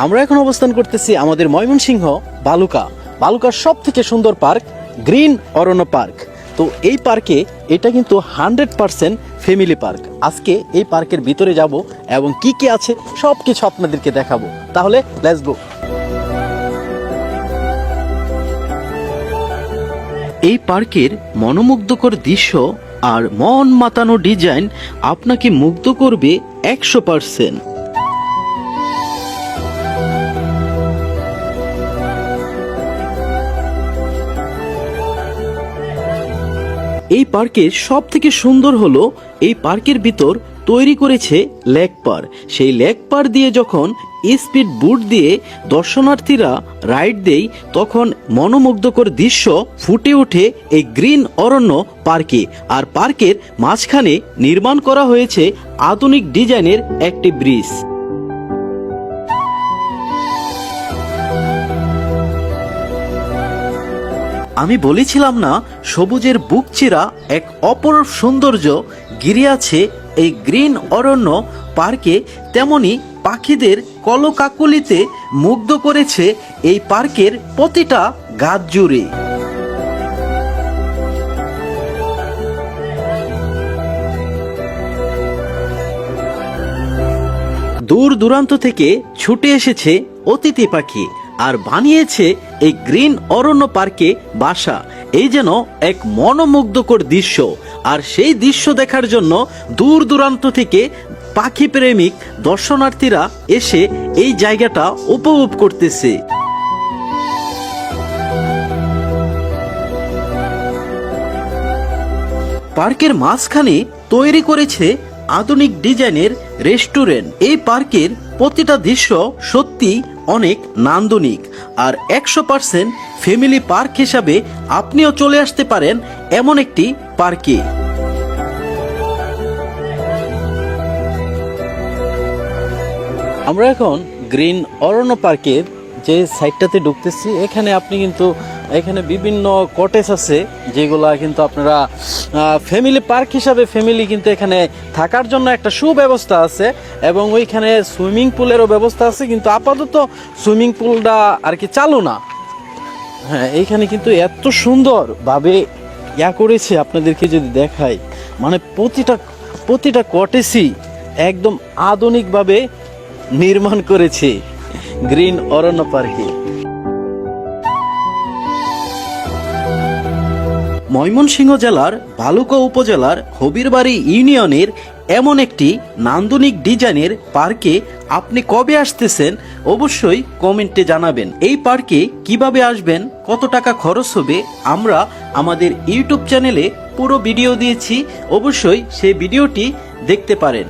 আমরা এখন অবস্থান করতেছি আমাদের ময়মনসিংহ বালুকার সব থেকে সুন্দর পার্ক গ্রিন অরণ্য পার্ক। তো এই পার্কে এটা কিন্তু 100% ফ্যামিলি পার্ক। আজকে এই পার্কের ভিতরে যাব এবং কি কি আছে সব কিছু আপনাদেরকে দেখাবো। তাহলে লেটস গো। এই পার্কের মনোমুগ্ধকর দৃশ্য আর মন মাতানো ডিজাইন আপনাকে মুগ্ধ করবে 100%। এই পার্কের সব থেকে সুন্দর হলো এই পার্কের ভিতর তৈরি করেছে লেক পার। সেই লেক পার দিয়ে যখন স্পিড বুট দিয়ে দর্শনার্থীরা রাইড দেয় তখন মনোমুগ্ধকর দৃশ্য ফুটে ওঠে এই গ্রিন অরণ্য পার্কে। আর পার্কের মাঝখানে নির্মাণ করা হয়েছে আধুনিক ডিজাইনের একটি ব্রিজ। আমি বলেছিলাম না সবুজের বুক চিরা এক অপরূপ সৌন্দর্য ঘিরে আছে এই গ্রিন অরণ্য পার্কে, তেমনি পাখিদের কলকাকলিতে মুগ্ধ করেছে এই পার্কের প্রতিটা গাছ জুড়ে। দূর দূরান্ত থেকে ছুটে এসেছে অতিথি পাখি আর বানিয়েছে এই গ্রিন অরণ্য পার্কে বাসা। এই যেন এক মনোমুগ্ধকর দৃশ্য। আর সেই দৃশ্য দেখার জন্য দূর দূরান্ত থেকে পাখি প্রেমিক দর্শনার্থীরা এসে এই জায়গাটা উপভোগ করতেছে। পার্কের মাঝখানে তৈরি করেছে আধুনিক ডিজাইনের রেস্টুরেন্ট। এই পার্কের প্রতিটা দৃশ্য সত্যি অনেক নান্দনিক। আর 100% ফ্যামিলি পার্ক হিসাবে আপনিও চলে আসতে পারেন এমন একটি পার্কে। আমরা এখন গ্রিন অরণ্য পার্কের যে সাইডটাতে ঢুকতেছি, এখানে আপনি কিন্তু এখানে বিভিন্ন কটেজ আছে যেগুলা কিন্তু আপনারা ফ্যামিলি পার্ক হিসাবে ফ্যামিলি কিন্তু এখানে থাকার জন্য একটা সুব্যবস্থা আছে এবং ওইখানে সুইমিং পুলেরও ব্যবস্থা আছে, কিন্তু আপাতত সুইমিং পুলটা আর কি চালু না। হ্যাঁ, এইখানে কিন্তু এত সুন্দরভাবে করেছে, আপনাদেরকে যদি দেখাই, মানে প্রতিটা কটেজই একদম আধুনিকভাবে নির্মাণ করেছে গ্রিন অরণ্য পার্কে। ময়মনসিংহ জেলার ভালুকা উপজেলার হবিরবাড়ি ইউনিয়নের এমন একটি নান্দনিক ডিজাইনের পার্কে আপনি কবে আসতেছেন অবশ্যই কমেন্টে জানাবেন। এই পার্কে কিভাবে আসবেন, কত টাকা খরচ হবে, আমরা আমাদের ইউটিউব চ্যানেলে পুরো ভিডিও দিয়েছি, অবশ্যই সেই ভিডিওটি দেখতে পারেন।